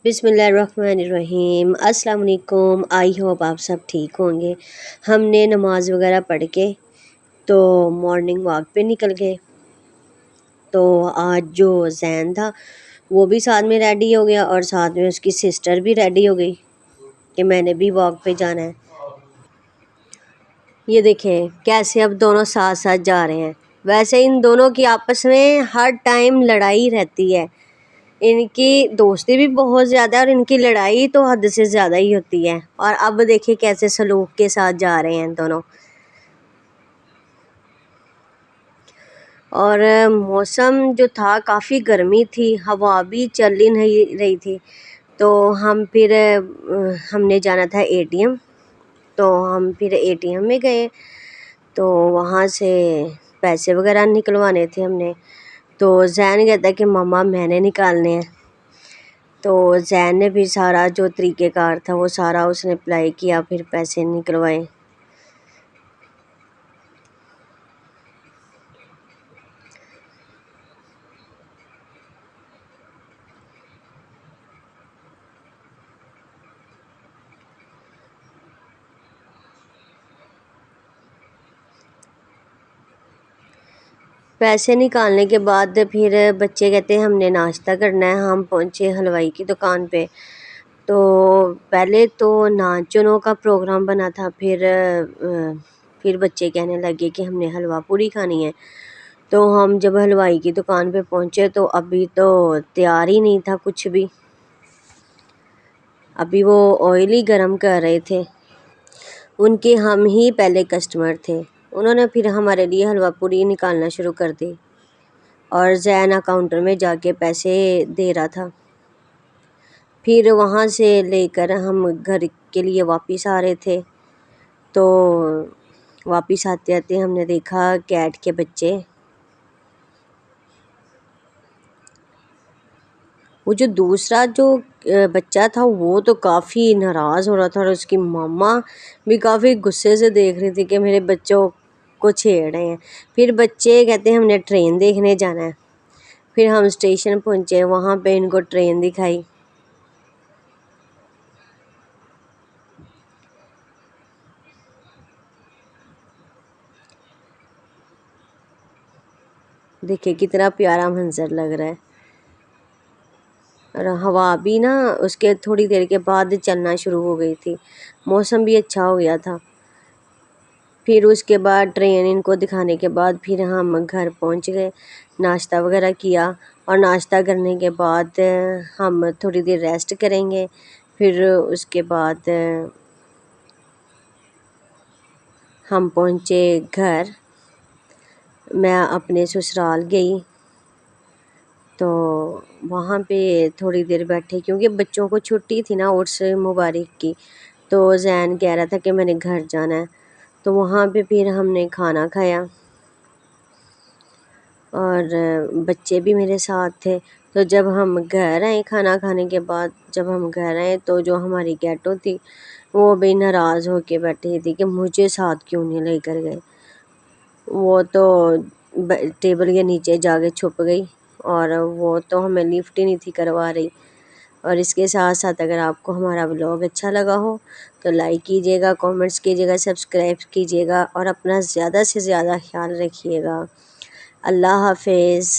बिस्मिल्लाहिर्रहमानिर्रहीम। अस्सलाम वालेकुम। आई होप आप सब ठीक होंगे। हमने नमाज़ वगैरह पढ़ के तो मॉर्निंग वॉक पे निकल गए। तो आज जो जैन था वो भी साथ में रेडी हो गया और साथ में उसकी सिस्टर भी रेडी हो गई कि मैंने भी वॉक पे जाना है। ये देखें कैसे अब दोनों साथ साथ जा रहे हैं। वैसे इन दोनों की आपस में हर टाइम लड़ाई रहती है। इनकी दोस्ती भी बहुत ज़्यादा है और इनकी लड़ाई तो हद से ज़्यादा ही होती है। और अब देखिए कैसे सलूक के साथ जा रहे हैं दोनों। और मौसम जो था काफ़ी गर्मी थी, हवा भी चल ही नहीं रही थी। तो हम फिर हमने जाना था एटीएम, तो हम फिर एटीएम में गए। तो वहाँ से पैसे वगैरह निकलवाने थे हमने। तो जैन कहता है कि मम्मा मैंने निकालने हैं। तो जैन ने फिर सारा जो तरीक़ेकार था वो सारा उसने अप्लाई किया, फिर पैसे निकलवाए। पैसे निकालने के बाद फिर बच्चे कहते हैं हमने नाश्ता करना है। हम पहुँचे हलवाई की दुकान पे। तो पहले तो नाच चनों का प्रोग्राम बना था, फिर बच्चे कहने लगे कि हमने हलवा पूरी खानी है। तो हम जब हलवाई की दुकान पे पहुँचे तो अभी तो तैयार ही नहीं था कुछ भी। अभी वो ऑयल ही गर्म कर रहे थे। उनके हम ही पहले कस्टमर थे। उन्होंने फिर हमारे लिए हलवा पूरी निकालना शुरू कर दी और जैन काउंटर में जाके पैसे दे रहा था। फिर वहाँ से लेकर हम घर के लिए वापस आ रहे थे। तो वापस आते आते हमने देखा कैट के बच्चे, वो जो दूसरा जो बच्चा था वो तो काफ़ी नाराज़ हो रहा था और उसकी मम्मा भी काफ़ी गुस्से से देख रही थी कि मेरे बच्चों को छेड़ रहे हैं। फिर बच्चे कहते हैं हमने ट्रेन देखने जाना है। फिर हम स्टेशन पहुँचे, वहाँ पे इनको ट्रेन दिखाई। देखिए कितना प्यारा मंजर लग रहा है। और हवा भी ना उसके थोड़ी देर के बाद चलना शुरू हो गई थी। मौसम भी अच्छा हो गया था। फिर उसके बाद ट्रेन इनको दिखाने के बाद फिर हम घर पहुंच गए, नाश्ता वगैरह किया। और नाश्ता करने के बाद हम थोड़ी देर रेस्ट करेंगे। फिर उसके बाद हम पहुंचे घर। मैं अपने ससुराल गई तो वहाँ पे थोड़ी देर बैठे क्योंकि बच्चों को छुट्टी थी ना उर्स मुबारक की। तो जैन कह रहा था कि मैंने घर जाना है। तो वहाँ पे फिर हमने खाना खाया और बच्चे भी मेरे साथ थे। तो जब हम घर आए खाना खाने के बाद, जब हम घर आए तो जो हमारी कैटो थी वो भी नाराज़ होके बैठी थी कि मुझे साथ क्यों नहीं लेकर गए। वो तो टेबल के नीचे जाके छुप गई और वो तो हमें लिफ्ट ही नहीं थी करवा रही। और इसके साथ साथ अगर आपको हमारा व्लॉग अच्छा लगा हो तो लाइक कीजिएगा, कमेंट्स कीजिएगा, सब्सक्राइब कीजिएगा और अपना ज़्यादा से ज़्यादा ख्याल रखिएगा। अल्लाह हाफिज़।